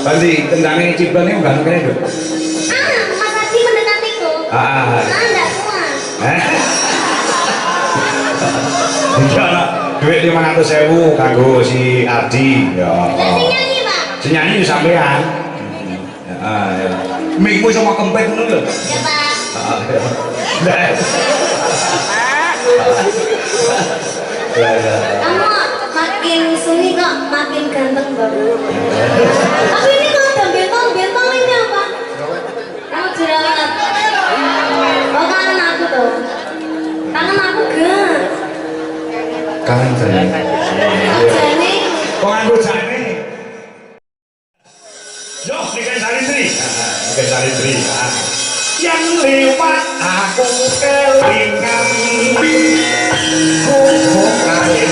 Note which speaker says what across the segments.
Speaker 1: Nanti tentangnya Ciblan ini enggak kene dong.
Speaker 2: Mas Adi mendekatiku. Enggak kuat.
Speaker 1: Iya lah, duit 500.000 kanggo si Ardi. Ya.
Speaker 2: Lah sing nyanyi, Pak.
Speaker 1: Si nyanyi sampean. Ya. Mikmu sama kempet ngono lho.
Speaker 2: Ya, Pak. Kamu makin suni kok makin ganteng baru. Tapi ini kok ada bentol ini apa? Kamu jerawat. Oh kangen aku tuh. Kangen aku gak?
Speaker 1: Kangen jane.
Speaker 2: Jane.
Speaker 1: Kok nganggo jane? Yo, Niken Salindri. Niken Salindri. Yang lewat aku kelingan kok kali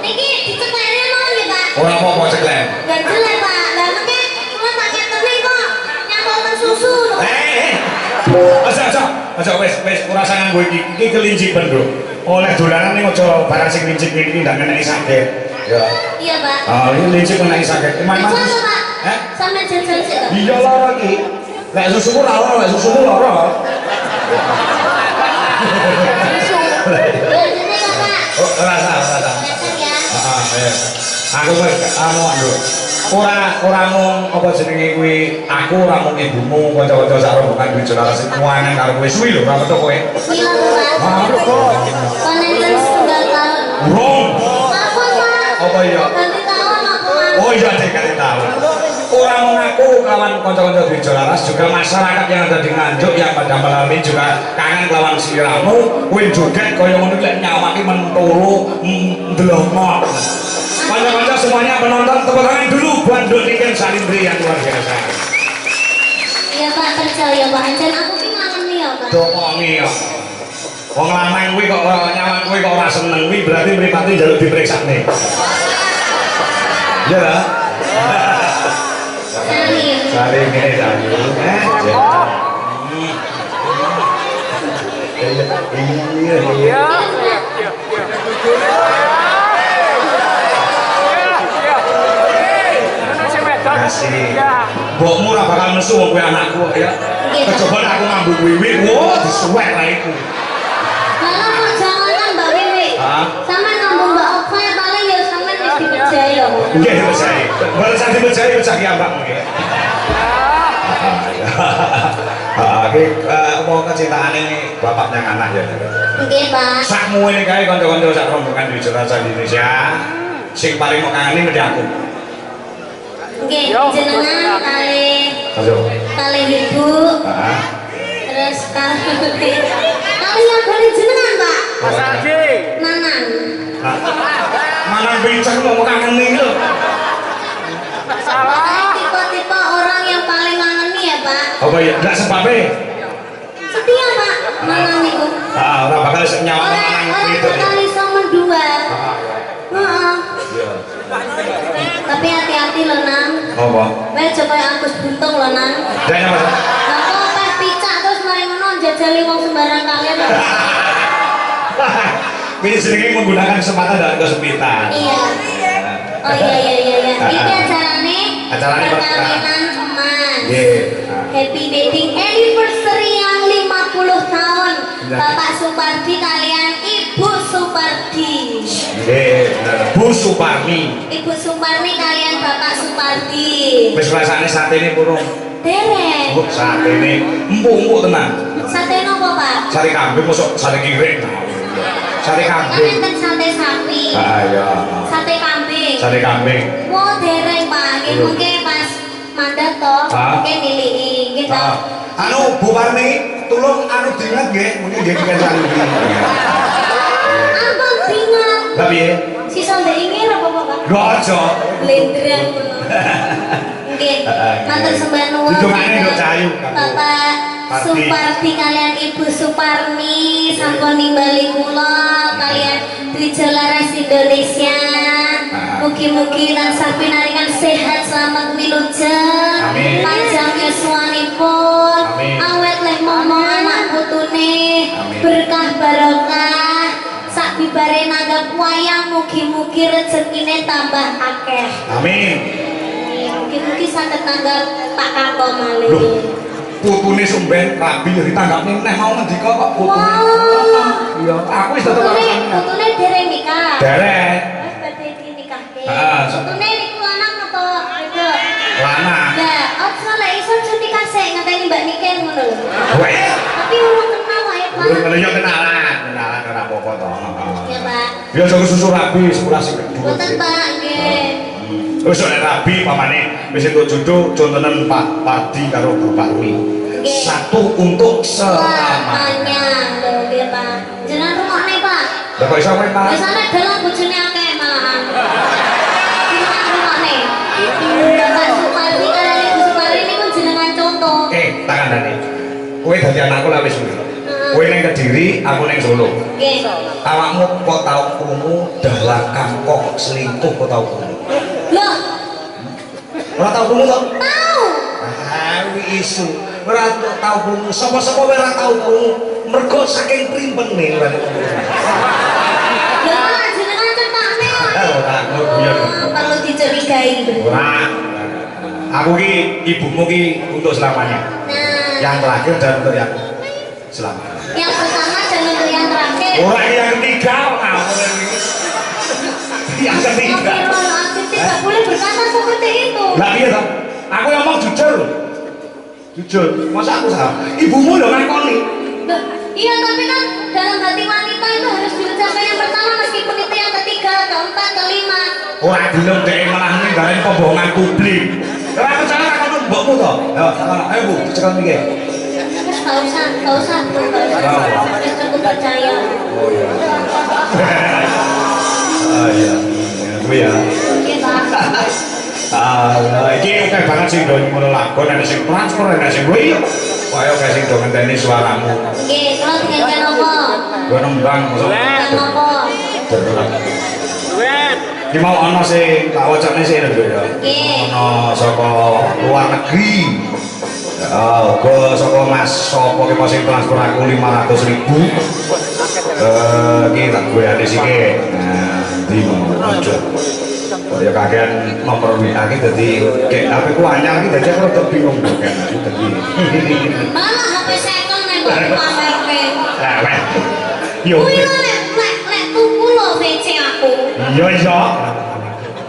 Speaker 2: Niki diceklekne mau nggih, Pak?
Speaker 1: Ora apa-apa ceklek.
Speaker 2: Gak jelek, Pak. Lah mengke kula tak ketene kok nyampol susu lho.
Speaker 1: Aja wis ora usah nganggo iki kelinci bendro. Oleh dolanan ning aja barang sing lincip iki ndak ngeneki sakit. Ya.
Speaker 2: Iya, Pak.
Speaker 1: Ah, ini lincip ngeneki sakit. Iman-iman.
Speaker 2: Jajal, Pak. Sampe jajal sik kok.
Speaker 1: Iya lara iki. Lek susuku lara, lek susuku lara.
Speaker 2: Lanjutnya kok, Pak.
Speaker 1: Oh, rasa.
Speaker 2: Lanjut ya.
Speaker 1: Iya. Aku wis anu. Ora mung apa jenenge kuwi, aku ora mung ibumu, kanca-kanca sak rombongan duwe jelaras kuwanan karo kowe suwi lho, ora metu kowe.
Speaker 2: Gila tuh, Pak.
Speaker 1: Maaf kok.
Speaker 2: Konenten setunggal tahun.
Speaker 1: Urung.
Speaker 2: Apa, Pak?
Speaker 1: Apa iya?
Speaker 2: Ganti tahun apa, Pak?
Speaker 1: Oh iya dek kali tahu. Ora mung aku kawan kanca-kanca duwe jelaras, juga masyarakat yang ada di Nganjuk yang pada malam ini juga kangen lawan sliramu, kowe joget kaya ngono lek nyawaki menturu ndelokno. Kanca-kanca semuanya penonton tepuk tangan dulu buat Doniken Salindri yang luar biasa.
Speaker 2: Iya, Pak, percaya, Pak. Anjen aku ki ngangeni ya, Pak.
Speaker 1: Dokongi ya. Wong lanang kuwi kok nyawan kuwi kok ora seneng kuwi berarti mripate njaluk diperiksane. Ya lah.
Speaker 2: Salim.
Speaker 1: Saling ngene saling. Iya. Kasih. Mbokmu ora bakal nesu wong kuwi anakku ya. Kecoba aku ngambung wiwi, wah disuwek lah iku.
Speaker 2: Kalau mau jangan Mbak Wiwi. Sama ngambung Mbak Oksa ya paling ya sampean wis dipercaya.
Speaker 1: Nggih dipercaya. Balasan dipercaya pecah ki ambakmu ya. Oke, mau kecintaane bapak yang anak ya.
Speaker 2: Nggih, Pak.
Speaker 1: Sakmu ini kae kanca-kanca sak rombongan di Jakarta Indonesia. Sing paling mau kangeni mesti aku.
Speaker 2: Nggih, jenengan kali ibu. Terus kali yang kali jenengan, Pak.
Speaker 3: Mas Adi.
Speaker 2: Nanang.
Speaker 1: Manang bincang mau kangeni lho.
Speaker 3: Salah.
Speaker 2: Tipe-tipe orang yang paling ngangeni ya, Pak.
Speaker 1: Apa ya? Enggak sebabe.
Speaker 2: Setia, Pak. Nanang niku.
Speaker 1: Ora bakal nyawa manang
Speaker 2: Orang
Speaker 1: itu.
Speaker 2: bakal iso mendua. Heeh.
Speaker 1: Iya.
Speaker 2: Tapi hati-hati loh, Nang.
Speaker 1: Apa?
Speaker 2: Wae coba Agus Buntung loh, Nang.
Speaker 1: Dan apa?
Speaker 2: Lah kok pas picak terus mari ngono jajali wong sembarang kalian.
Speaker 1: Ini sering menggunakan kesempatan dan kesempitan.
Speaker 2: Iya. Oh iya. Ini acarane perkawinan teman. Happy wedding anniversary yang 50 tahun Bapak Supardi kalian Ibu Supardi.
Speaker 1: Bu Suparni.
Speaker 2: Ibu Suparni kalian Bapak Supardi.
Speaker 1: Wis rasane sate ini burung.
Speaker 2: Derek.
Speaker 1: Bu sate ini empuk-empuk tenan.
Speaker 2: Sate nopo, Pak?
Speaker 1: Sate kambing masuk sate kiring. Sate
Speaker 2: Kan
Speaker 1: kambing.
Speaker 2: enten sate sapi.
Speaker 1: Iya.
Speaker 2: Sate kambing.
Speaker 1: Sate kambing.
Speaker 2: Wow, derek, Pak. Nggih mungkin pas mandat toh, mungkin nilii gitu.
Speaker 1: Anu Bu Parni, tolong anu dingat nggih, mungkin nggih dengan Salindri.
Speaker 2: Ampun bingung.
Speaker 1: Lah piye?
Speaker 2: Sisa ndek ingin apa, Pak?
Speaker 1: Lho aja.
Speaker 2: Lendrang ngono. Nggih, matur sembah nuwun.
Speaker 1: Didongakne nduk Cahayu.
Speaker 2: Bapak Supardi kalian Ibu Suparni sampun nimbali kula kalian Trijalaras Indonesia. Mugi-mugi tansah pinaringan sehat selamat wilujeng.
Speaker 1: Amin.
Speaker 2: Panjang yuswanipun.
Speaker 1: Amin.
Speaker 2: Awet leh momong anak putune.
Speaker 1: Amin.
Speaker 2: Berkah barokah. Sak bibare nanggap wayang mugi-mugi rezekine tambah akeh.
Speaker 1: Amin.
Speaker 2: Mugi-mugi saged nanggap Pak Kako malih.
Speaker 1: Loh, putune sumben rabi ya ditanggapne neh mau ngendika kok putune.
Speaker 2: Wah.
Speaker 1: Iya, aku wis tetep
Speaker 2: Putune dereng nikah.
Speaker 1: derek.
Speaker 2: Wis badhe dinikahke.
Speaker 1: Heeh.
Speaker 2: Putune niku lanang apa wedok?
Speaker 1: Lanang. Kalau yo kenalan ora apa-apa to.
Speaker 2: Ya, Pak.
Speaker 1: Ya aja susu rabi sekolah sing gedhe.
Speaker 2: Boten, Pak, nggih.
Speaker 1: Wis nek rabi pamane wis entuk jodoh contonen Pak Pardi karo Bu Parmi. Satu untuk selamanya.
Speaker 2: Lho, nggih, Pak. Jenengan rungokne, Pak.
Speaker 1: Lah kok iso kowe, Pak?
Speaker 2: Biasane dalang bojone akeh malahan. Jenengan rungokne. Bapak Supardi karo Ibu Supardi niku jenengan contoh.
Speaker 1: Tak kandhani. Kowe dadi anakku lah wis. Kowe ning Kediri, aku ning Solo.
Speaker 2: Nggih.
Speaker 1: Awakmu kok tau krungu dalang kangkok selingkuh kok tau krungu?
Speaker 2: Loh,
Speaker 1: Ora tau krungu to?
Speaker 2: tahu.
Speaker 1: Wi isu. Ora tau krungu. Sapa-sapa wae ora tau krungu. Mergo saking primpene ora.
Speaker 2: Lah, jenengan cetakne kok.
Speaker 1: Ora guyon.
Speaker 2: Perlu dicurigai.
Speaker 1: Ora. Aku ki ibumu ki untuk selamanya.
Speaker 2: Nah,
Speaker 1: Yang terakhir dan untuk yang selamanya.
Speaker 2: yang pertama dan untuk yang terakhir.
Speaker 1: Ora yang ketiga ngawur iki. Yang ketiga.
Speaker 2: Astagfirullahaladzim, tidak boleh berkata seperti itu.
Speaker 1: Lah iya toh? Aku ngomong jujur loh. Jujur. Masa aku salah? Ibumu lho ngakoni.
Speaker 2: Loh, iya, tapi kan dalam hati wanita itu harus diucapkan yang pertama meskipun itu yang ketiga, keempat, kelima.
Speaker 1: Ora gelem dhek malah ninggalin pembohongan publik. Ora percaya karo mbokmu to? Ayo Bu, cekel mikir.
Speaker 2: Terus gak usah, Bu, gak usah. Terus cukup percaya.
Speaker 1: Oh iya. Ah iya. Kuwi ya.
Speaker 2: Oke, Pak.
Speaker 1: Iki akeh banget sing do ngono lakon ana sing transfer ana sing kuwi yo. Kaya akeh sing do ngenteni suaramu.
Speaker 2: Oke, kalau dengan apa?
Speaker 1: Gua nembang.
Speaker 2: Dengan apa?
Speaker 1: Ki mau ana sing tak wacane sih lho ya. Ana saka luar negeri. Uga saka Mas sapa ki mau sing transfer aku 500.000. Ki tak goyane siki. Nah, di aja. Ya kakean nomor WA ki dadi kek HP ku anyar ki dadi aku rada bingung kan dadi.
Speaker 2: Malah HP second nek mbok pamerke.
Speaker 1: Lah weh. Yo.
Speaker 2: Kuwi lek tuku lho VC aku.
Speaker 1: Iya iya.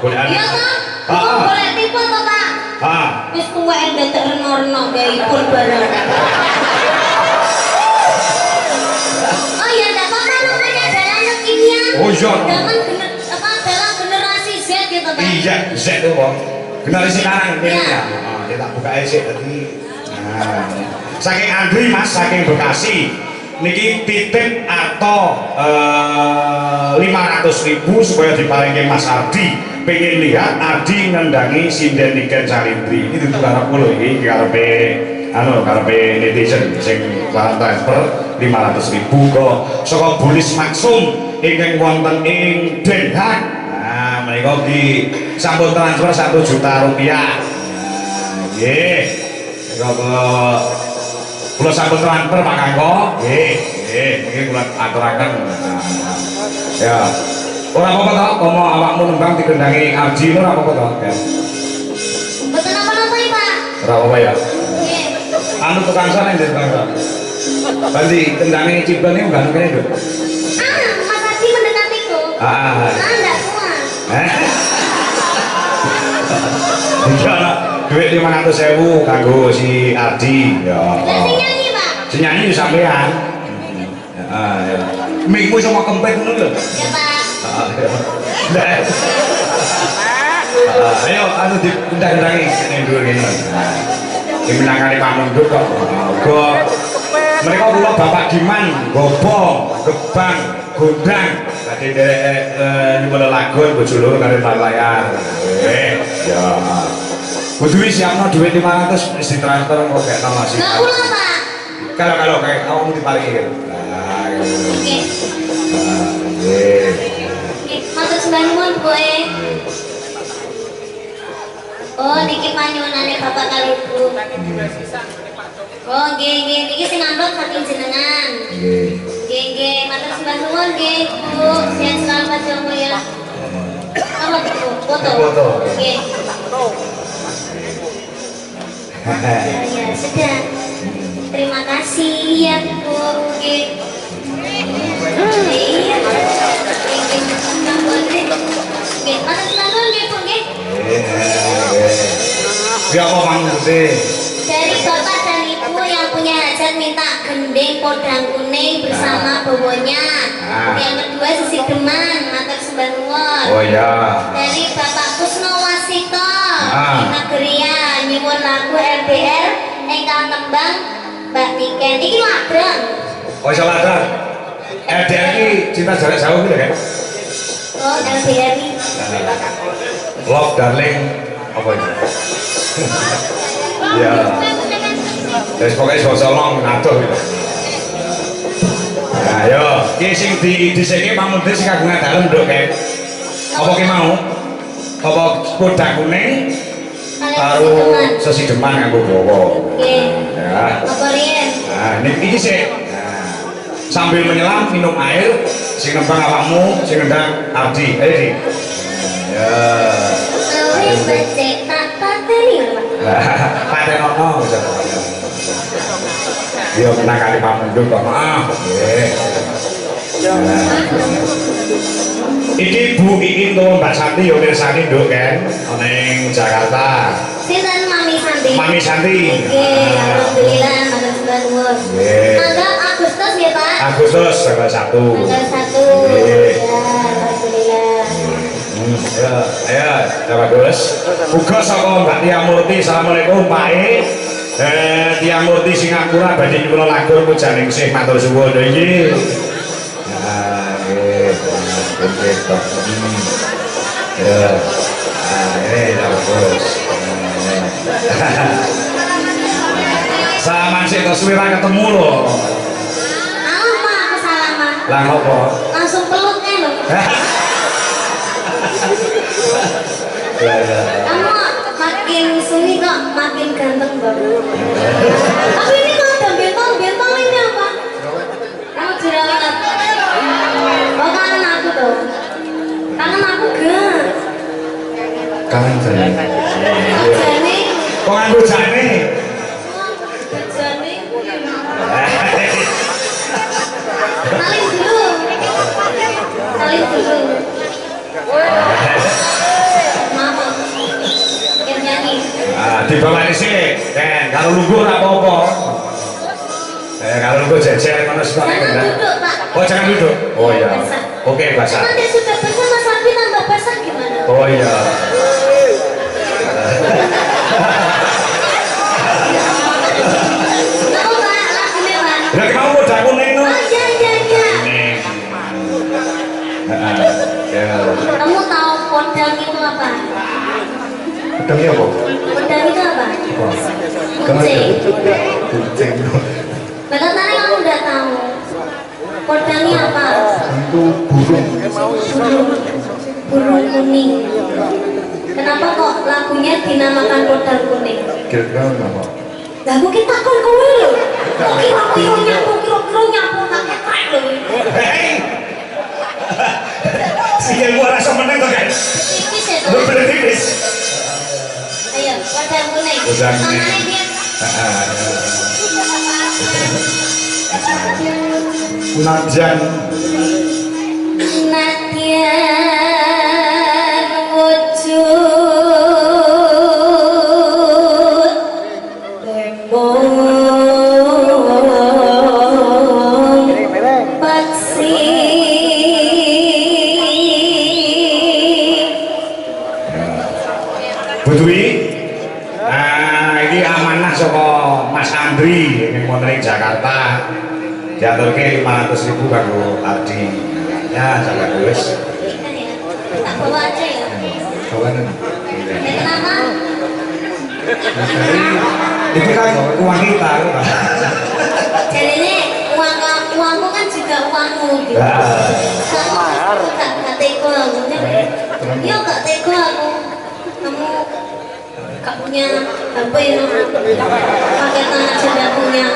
Speaker 1: Golekan.
Speaker 2: Iya toh? Boleh tipe toh, Pak?
Speaker 1: Ah.
Speaker 2: Wis tuwek ndadek reno-reno gaipun barang. Oh iya, enggak apa-apa namanya dalam kekinian.
Speaker 1: Oh iya.
Speaker 2: Dalam generasi Z gitu, Pak.
Speaker 1: Iya, Z tuh, Bang. Generasi sekarang ini
Speaker 2: Iya.
Speaker 1: ya. Ya tak buka sik tadi. Nah. Saking Andri Mas, saking Bekasi. Niki titip atau 500.000 supaya diparingi Mas Ardi. Pengen lihat Ardi ngendangi sinden Niken Salindri. Ini tuh karepku lho iki karepe netizen sing transfer 500.000 kok saka Bulis Maksum ingkang wonten ing Den Haag. Nah, menika di sampun transfer 1 juta rupiah. Nah, nggih. Menika kula sampun transfer Pak Kangko. Nggih, nggih kula aturaken. Ya. Ora apa-apa to, komo awakmu nembang dikendangi Ardi ora apa-apa to. Ya.
Speaker 2: Betul apa-apa, Pak?
Speaker 1: Ora apa-apa ya.
Speaker 2: Nggih.
Speaker 1: Anu tukang sana yang tukang sana. Tadi kendangi Ciblan ini enggak kene, Dok.
Speaker 2: Mas Ardi mendekatiku. Enggak kuat.
Speaker 1: Iya, duit 500.000 kanggo si Ardi. Ya.
Speaker 2: Lah sing nyanyi, Pak?
Speaker 1: Si nyanyi sampean. Ya. Mikmu sama kempet ngono lho.
Speaker 2: Ya, Pak.
Speaker 1: Ayo anu dikendang-kendangi ini dulu gini. Dimenangani Pak Munduk kok. Mereka kula Bapak Diman, Gobong, Gebang, Gondang. Tadi nyuwun lagun bojo loro karo layar. Ya. Kudu siapno duit 500 wis ditransfer kok gak tau masih.
Speaker 2: Lah kula, Pak.
Speaker 1: Kalau kayak kamu diparingi gitu. Nah,
Speaker 2: Oke.
Speaker 1: nggih.
Speaker 2: Matur sembah nuwun, Boe. Oh, niki panyuwunane Bapak kali Ibu. Oh, nggih, niki sing amplop saking jenengan.
Speaker 1: Nggih.
Speaker 2: Nggih, matur sembah nuwun nggih, Bu. Sehat selalu Pak Jomo ya. Apa Bu? Foto.
Speaker 1: Foto.
Speaker 2: Nggih. Ya, sudah. Terima kasih ya, Bu. Nggih. Iya. Nggih, matur sembah nuwun nggih, Bu nggih.
Speaker 1: Siapa Mang Putih?
Speaker 2: Dari Bapak dan Ibu yang punya hajat minta gending podang kuning bersama bobonya. Yang kedua Sisi Deman, matur sembah nuwun.
Speaker 1: Oh ya.
Speaker 2: Dari Bapak Kusno Wasito, Nageria nyuwun lagu LDR ingkang tembang Mbak Niken. Iki ladang.
Speaker 1: Oh iso ladang. LDR iki cinta jarak jauh gitu kan?
Speaker 2: Oh LDR ini.
Speaker 1: Love darling apa itu? Ya. Wis pokoke solong ngatur gitu. Nah, yo, iki sing dhisike pamundhe sing kagungan dalem nduk kan. Apa ki mau? Apa podang kuning karo Sisi Deman nganggo bawa.
Speaker 2: Nggih.
Speaker 1: Ya.
Speaker 2: Apa riyen?
Speaker 1: Nah, iki sik. Nah, sambil menyelam minum air, sing nembang awakmu, sing nendang Ardi. Ayo, Di. Ya.
Speaker 2: Luwih becek tak pateni lho, Pak.
Speaker 1: Paten ono bisa. Yo menang kali pamundhut kok. Maaf. Nggih. Iki Bu Iin to Mbak Santi yo mirsani nduk kan ning Jakarta.
Speaker 2: Sinten Mami Santi?
Speaker 1: Mami Santi.
Speaker 2: Oke, alhamdulillah matur sembah nuwun.
Speaker 1: Nggih.
Speaker 2: Tanggal Agustus ya, Pak?
Speaker 1: Agustus tanggal 1.
Speaker 2: Tanggal 1.
Speaker 1: Nggih.
Speaker 2: Ya, alhamdulillah.
Speaker 1: Ya, ayo, Bapak Gus. Uga saka Mbak Tia Murti. Assalamualaikum Pak E. Tia Murti Singapura badhe nyuwun lagu pujaning sih matur suwun iki. Nah, nggih. Ya. Ini Bagus. Salaman sih terus wira ketemu loh.
Speaker 2: Apa aku salaman?
Speaker 1: Lah ngopo?
Speaker 2: Langsung peluknya loh. Kamu makin suni kok makin ganteng banget. Tapi ini kok ada bentol ini apa? Kamu jerawat. Oh kangen aku tuh. Kangen aku gak?
Speaker 1: Kangen jane.
Speaker 2: Jane.
Speaker 1: Kok nganggo jane?
Speaker 2: Jane. Saling dulu. Saling dulu. Mama. Yang nyanyi.
Speaker 1: Ah, di bawah ini sih, kan, kalau lungguh ora apa-apa. Kalau lungguh jejer mana suka
Speaker 2: Jangan duduk, Pak.
Speaker 1: Oh, jangan duduk. Oh iya.
Speaker 2: Basah.
Speaker 1: Oke, basah.
Speaker 2: Kalau dia sudah basah, Mas Abi tambah basah gimana?
Speaker 1: Oh iya.
Speaker 2: Kamu Pak, lagunya Pak.
Speaker 1: Lah kamu udah kuning no?
Speaker 2: Oh iya.
Speaker 1: Kuning. Ya.
Speaker 2: Kamu tahu podang itu apa?
Speaker 1: Pedangnya apa?
Speaker 2: Podang itu apa? Kucing.
Speaker 1: Kucing.
Speaker 2: Betul tadi kamu udah tahu. Podangnya apa?
Speaker 1: Itu burung.
Speaker 2: Burung kuning. Kenapa kok lagunya dinamakan podang kuning?
Speaker 1: Kira-kira apa?
Speaker 2: Lah mungkin takon kowe lho. Kok kira-kira nyapu tak ketrek lho.
Speaker 1: Hei. Sikil gua rasa meneng to, guys.
Speaker 2: Tipis ya
Speaker 1: Lu
Speaker 2: tuh.
Speaker 1: bener tipis.
Speaker 2: Ayo, podang kuning.
Speaker 1: Podang kuning.
Speaker 2: Tangannya dia.
Speaker 1: Najan
Speaker 2: Nadyan wujud tembong paksi
Speaker 1: Bu Dwi. Ini amanah saka Mas Andri yang wonten ing Jakarta. Diaturke 500.000 kanggo Ardi. Ya, sampeyan wis.
Speaker 2: tak bawa aja ya.
Speaker 1: Kawanan.
Speaker 2: Kenapa?
Speaker 1: Itu kan uang kita.
Speaker 2: Jadi ini uangmu kan juga uangmu gitu. Kamu gak teko aku. Iya gak teko aku. Kamu gak punya apa ya? Pakai tangan sudah punya.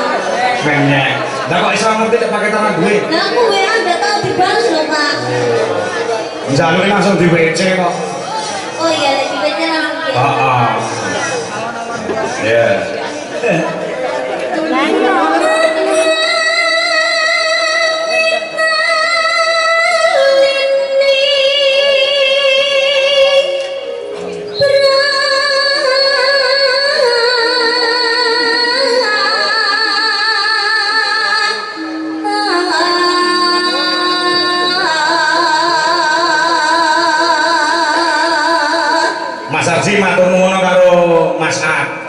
Speaker 1: Menyek. Lah kok iso ngerti nek pakai tangan gue?
Speaker 2: Nah aku WA gak tahu dibalas loh Pak.
Speaker 1: Njaluke langsung di WC kok.
Speaker 2: Oh iya, di WC langsung kirim.
Speaker 1: Heeh. Ya. Sarji matur nuwun karo Mas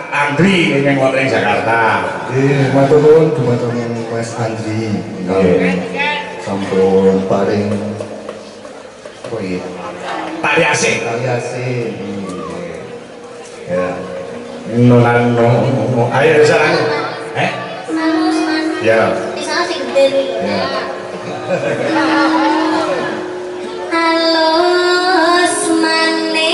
Speaker 1: Andri ingkang wonten ing Jakarta.
Speaker 3: Nggih, matur nuwun dumateng Mas Andri. Sampun paring
Speaker 1: Tariase.
Speaker 3: Ya. Nonano.
Speaker 1: Ayo saran.
Speaker 2: Manus mas.
Speaker 3: Ya.
Speaker 2: Di sana sih gede nih.
Speaker 3: Ya.
Speaker 2: Halus manis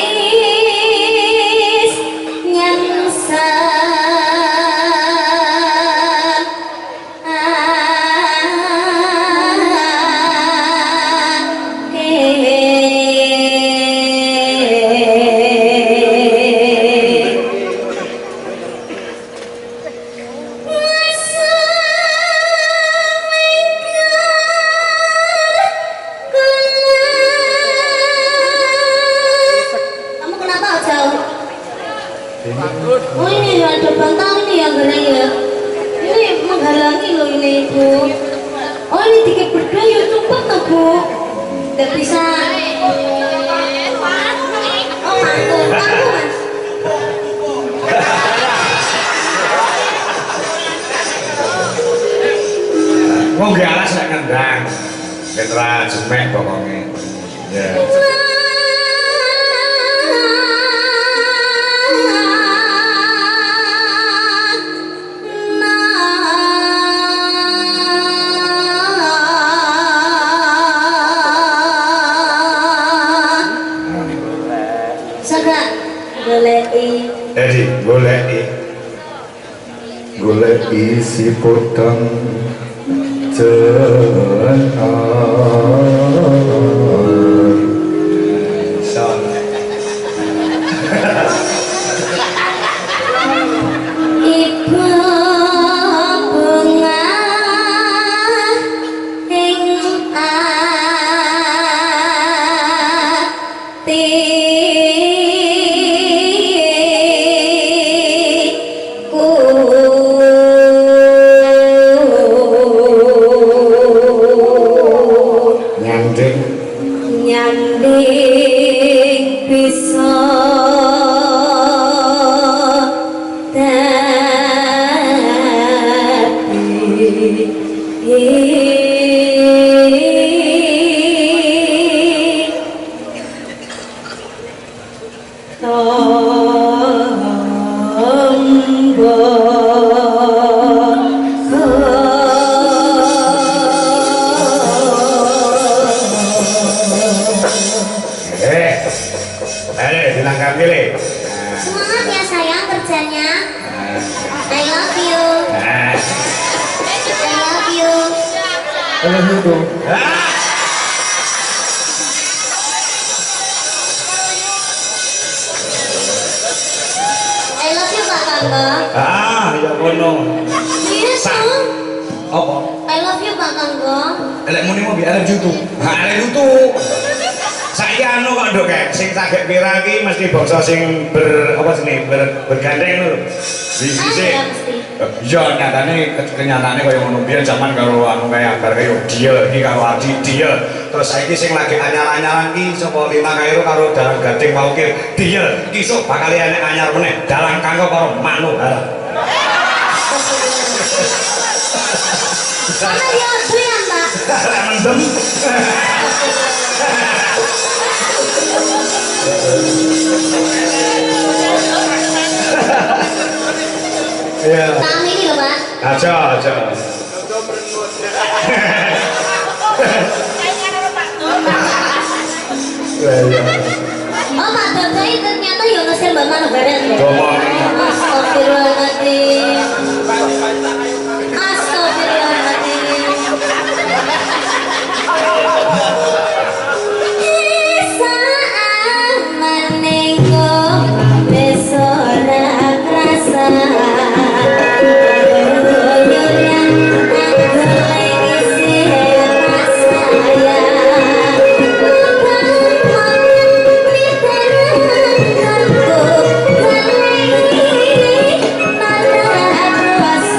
Speaker 2: Kamu kenapa jauh? Oh ini ya ada bantal ini ya gerai ya. Ini menghalangi loh ini ibu. Oh ini tiket berdua ya cepat tuh bu. Tidak bisa. Oh mantul, mantul mas.
Speaker 1: Wong ge alas nek ngendang. Petra jemek pokoke. Ya.
Speaker 2: Sagak goleki.
Speaker 1: Jadi goleki.
Speaker 3: Goleki si podang cenar.
Speaker 1: Son.
Speaker 2: Ibu bunga ing atiku.
Speaker 1: Nyanding.
Speaker 2: Nyanding bisa
Speaker 1: Ayo dilangkap pilih.
Speaker 2: Semangat ya sayang kerjanya. I love you. I love you.
Speaker 3: Kalau itu
Speaker 2: I love you Pak Kanggo.
Speaker 1: Ya kono.
Speaker 2: Iya dong.
Speaker 1: Apa?
Speaker 2: I love you Pak Kanggo.
Speaker 1: Elek muni mau biar YouTube. Arek YouTube. Saiki anu kok nduk kek sing saged pira iki mesti bangsa sing bergandeng lho. Sisi.
Speaker 2: Ada mesti.
Speaker 1: Iya nyatane kenyataane kaya ngono biyen zaman karo anu kaya agar kaya dia iki karo Adi dia. Terus saiki sing lagi anyar-anyaran iki sapa Lima Kairo karo Dalang Gading mau ki dia. Ki sok bakal enek anyar meneh Dalang Kanggo karo Manuhara.
Speaker 2: Sama dia doyan Pak.
Speaker 1: Mendem. Iya.
Speaker 2: Tahu ini loh Pak.
Speaker 1: Aja.
Speaker 2: Oh Pak Dodoi ternyata Yunusnya Mbak Manuhara ya.
Speaker 1: Ngomong.
Speaker 2: Astagfirullahaladzim. Astagfirullahaladzim. Saat menengok besora rasa. Pas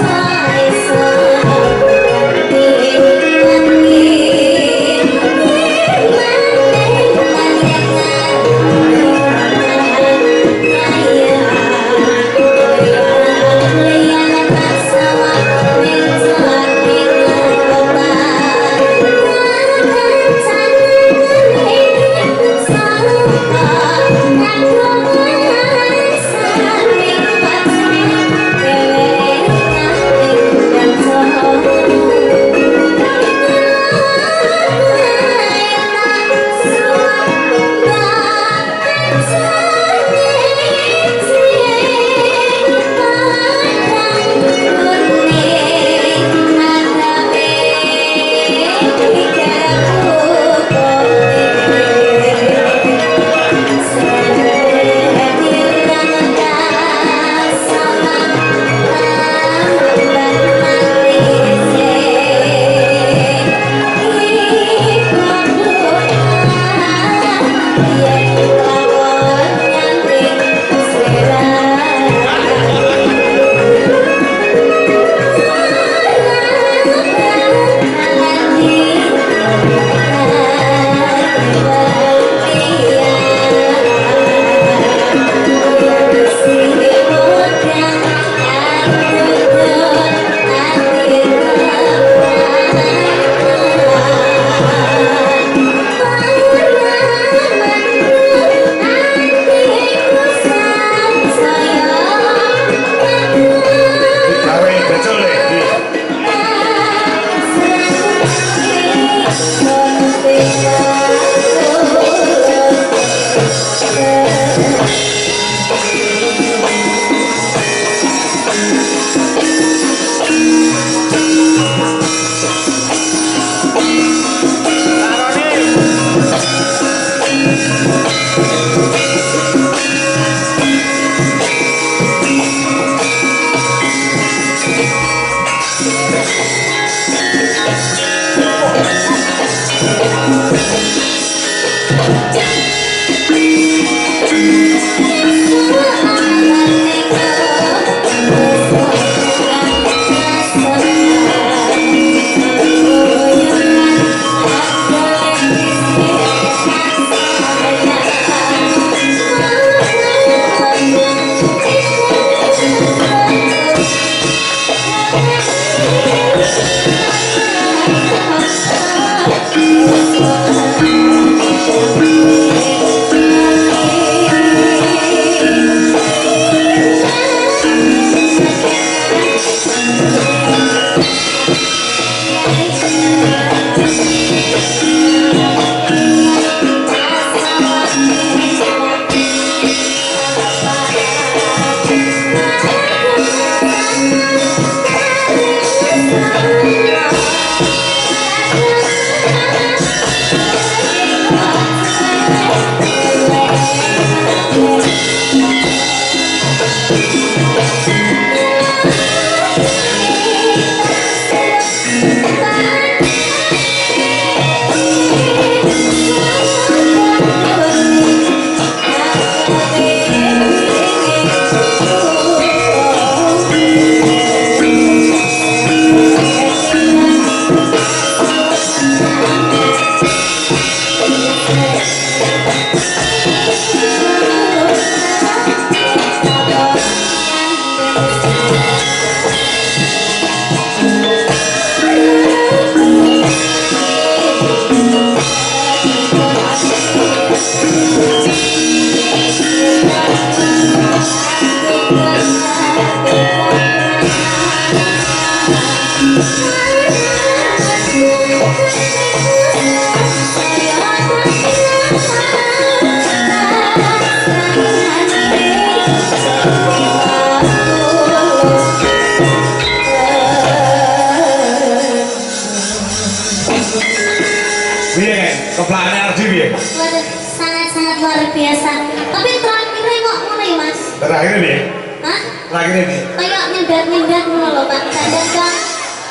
Speaker 1: Keplakane Ardi piye?
Speaker 2: Waduh, sangat-sangat luar biasa. Tapi terakhirnya kok ngono ya, Mas?
Speaker 1: Terakhir piye?
Speaker 2: Hah?
Speaker 1: Terakhir piye?
Speaker 2: Kayak nyendat-nyendat ngono lho, Pak. Dandan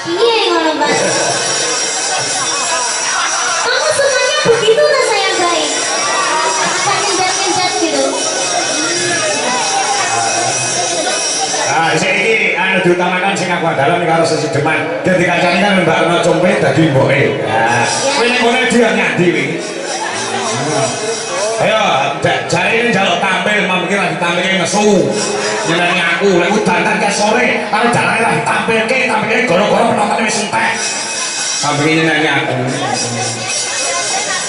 Speaker 2: piye ngono, Pak? Kamu sukanya begitu lah saya baik. Apa nyendat-nyendat gitu?
Speaker 1: Ah, saiki anu diutamakan sing aku dalam karo sesi deman. Dadi kancane kan Mbak Ana Compe dadi mboke. Nah, kowe nek ngono dia nyandi wingi. Ayo, jare ini jaluk tampil, mamikir lagi tampilnya ngesu. Nyenani aku, lek udan ke sore, karo jarane lagi tampilnya goro-goro penontonnya wis entek. Tampilnya nyenani aku.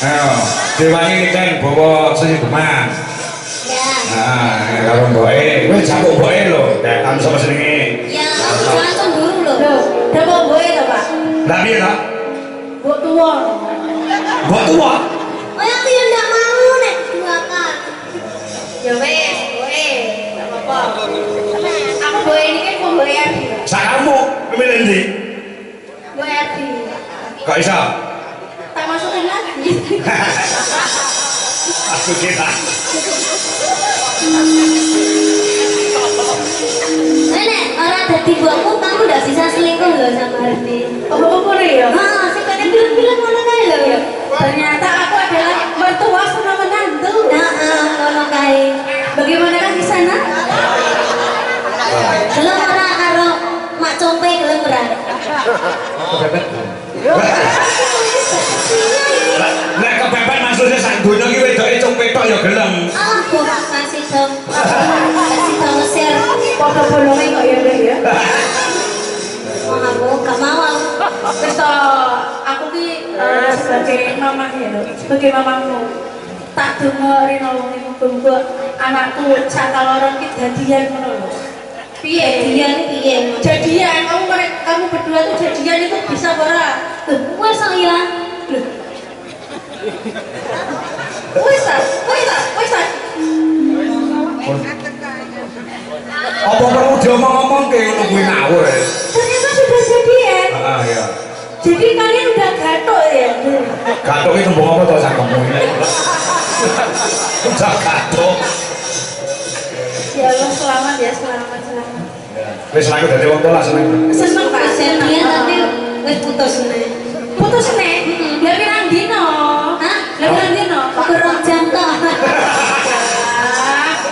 Speaker 1: Ayo, dewangi ini kan bawa sesi deman.
Speaker 2: Ya.
Speaker 1: Nah, karo mboke, kowe jago mboke lho, nek kan sapa jenenge?
Speaker 2: Ya, kamu jangan cemburu loh.
Speaker 4: Loh, dapat boy to, Pak?
Speaker 1: Lah piye ta?
Speaker 4: Mbok tuwa.
Speaker 1: Mbok tua.
Speaker 2: Oh, aku yang nggak mau nek duakan.
Speaker 4: Ya wes, boy. Enggak apa-apa. Aku boy ini kan kok boy Ardi.
Speaker 1: Sakarmu milih ndi?
Speaker 4: Boy Ardi.
Speaker 1: Kok iso?
Speaker 4: Tak masukin lagi.
Speaker 1: Aku kita.
Speaker 2: Nenek, orang dadi buahmu, kamu udah bisa selingkuh loh sama Ardi.
Speaker 4: Oh, apa ya?
Speaker 2: Ah, sih kan bilang-bilang ngono kae lho ya.
Speaker 4: Ternyata aku adalah mertua sama menantu.
Speaker 2: Nah, ngono kae.
Speaker 4: Bagaimanakah di sana?
Speaker 2: Gelem ora karo Mak Compe gelem ora?
Speaker 1: Nek kepepet maksudnya sak donya iki wedoke Compe tok ya gelem.
Speaker 2: Ah, kok kasih dong. Kasih dong Mesir.
Speaker 4: Foto bolonge kok ya, Mbak ya.
Speaker 2: Oh, aku gak mau.
Speaker 4: Wis to, aku ki sebagai mamah ya, lho. Sebagai mamahmu. Tak donga rene wong iki muga-muga anakku sakaloro ki dadian ngono lho. Piye?
Speaker 2: Piye?
Speaker 4: Jadian, kamu berdua tuh jadian itu bisa ora?
Speaker 2: Tuh, wes kok ya.
Speaker 4: Loh. Wis ta?
Speaker 1: Apa perlu diomong-omong ke ngono kuwi ngawur ya?
Speaker 4: Ternyata sudah jadian.
Speaker 1: Heeh ya.
Speaker 4: Jadi kalian udah gatok ya?
Speaker 1: Gatuk itu tembung apa to cangkemmu ini? Udah gatuk.
Speaker 4: Ya Allah, selamat ya, selamat.
Speaker 1: Wis aku dadi wong tuwa seneng.
Speaker 4: Seneng Pak, seneng.
Speaker 2: Iya tapi wis putus nih.
Speaker 4: Putus nih. Lah pirang dino?
Speaker 2: Hah?
Speaker 4: Lah pirang dino?
Speaker 2: Kurang jam toh.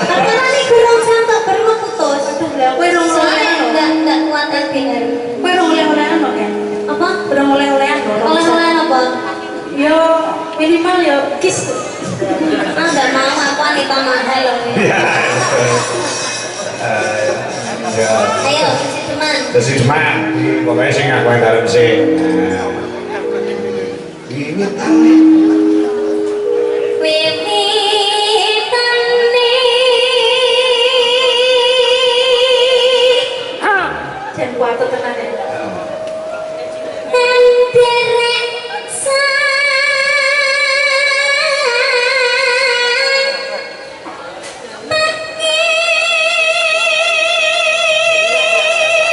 Speaker 2: Tapi tadi kurang jam toh baru putus.
Speaker 4: Lah kowe rong
Speaker 2: Soalnya
Speaker 4: oleh
Speaker 2: enggak kuat LDR.
Speaker 4: kowe rong oleh-olehan kok ya?
Speaker 2: Apa?
Speaker 4: Rong oleh-olehan kok.
Speaker 2: Oleh-oleh apa?
Speaker 4: Yo minimal yo kiss.
Speaker 2: Ah enggak mau aku wanita mahal loh.
Speaker 1: Iya. Ya.
Speaker 2: Ayo, si teman.
Speaker 1: Dadi deman, pokoknya sing aku yang dalem sih. Ini
Speaker 4: Jan kuat tenan ya.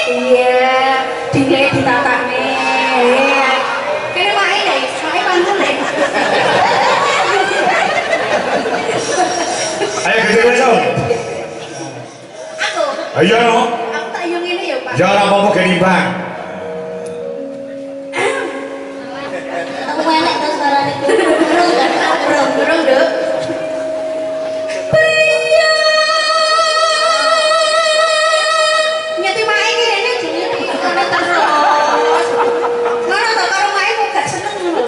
Speaker 4: Iya, dinilai ditata nih. Iya. Kene wae deh, wae pantun deh.
Speaker 1: ayo gede aja.
Speaker 4: Aku,
Speaker 1: Ayo no.
Speaker 4: aku tak yung ini ya Pak.
Speaker 1: Ya ora apa-apa genimbang.
Speaker 2: Aku enak tuh suaranya itu.
Speaker 4: Burung dek. Nyati wae iki rene dinilai ngono terus. Ngono to karo wae kok gak seneng ngono.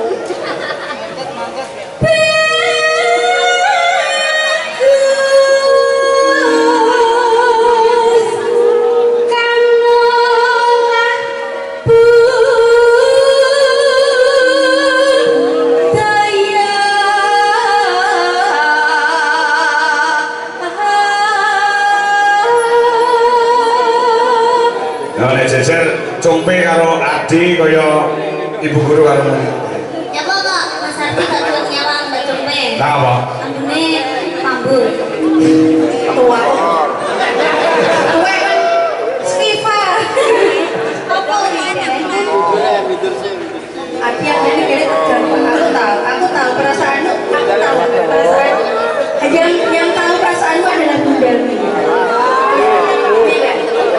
Speaker 1: Ya nek jejer cumpe karo Adi kaya ibu guru karo murid.
Speaker 2: Ya kok Mas Ardi gak tuh nyawang gak cumpe.
Speaker 1: Lah apa?
Speaker 2: Ambune pambul.
Speaker 4: Tua. Tua kan Skifa.
Speaker 2: Apa ini?
Speaker 4: Adi yang jadi kira aku tahu perasaanmu, yang tahu perasaanmu adalah bundamu.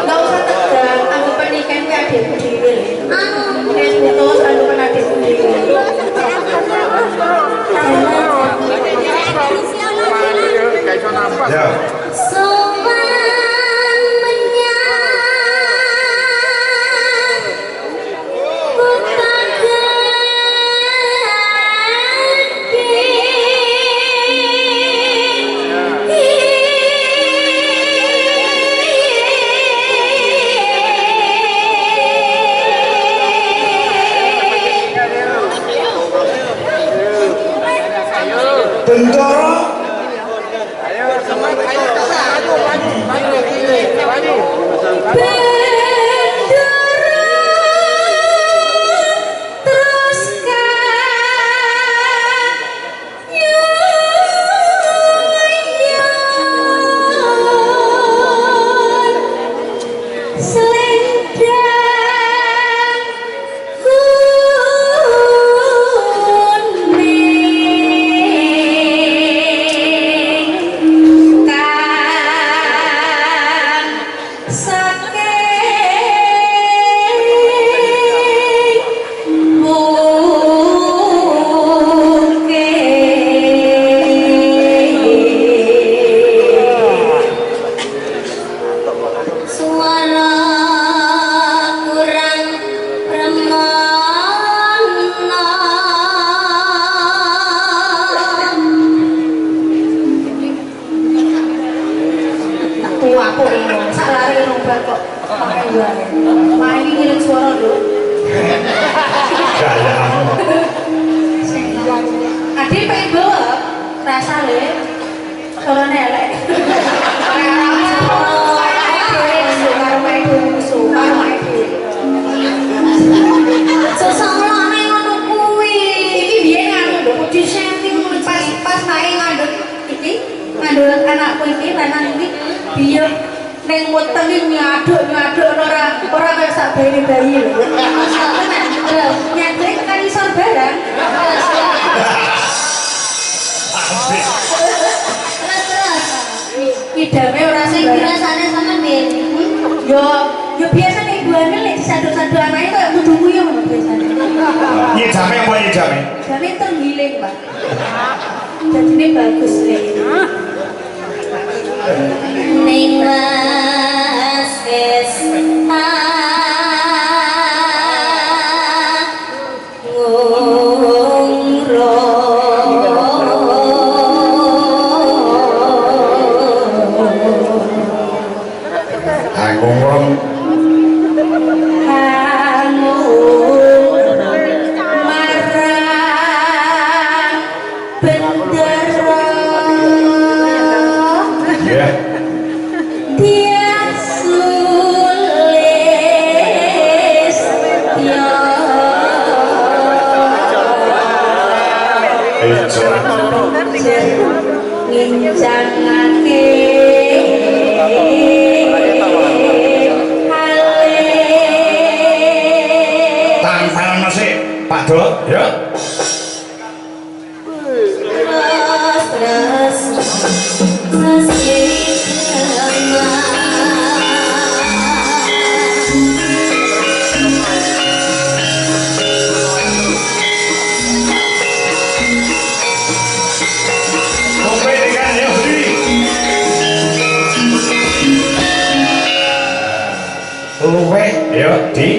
Speaker 4: Gak usah tegang, anggapan ikan gue adikku diri. Nes putus, anggapan adikku diri.
Speaker 1: Ya.
Speaker 2: Sopan menyang
Speaker 1: Bentara
Speaker 4: idame ora sing dirasane sampean piye? Yo dadine bagus nih.
Speaker 2: Ning mas wis
Speaker 3: Anggung
Speaker 1: Ya. Tampal masih Pak Do, ya. Kopi dengan ya, Budi. Luweh, ya, Di.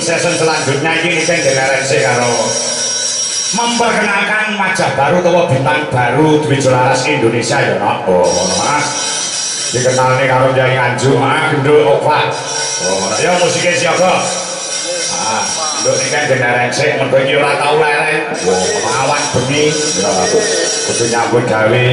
Speaker 1: Season selanjutnya ini kan DRNC karo memperkenalkan wajah baru atau bintang baru di Jolaras Indonesia ya no? Oh mas dikenal nih karo Jai Nganjuk gendul opak ya musiknya siapa gendul ini kan DRNC mereka ora tau leren awan bengi ya kudu nyambut gawe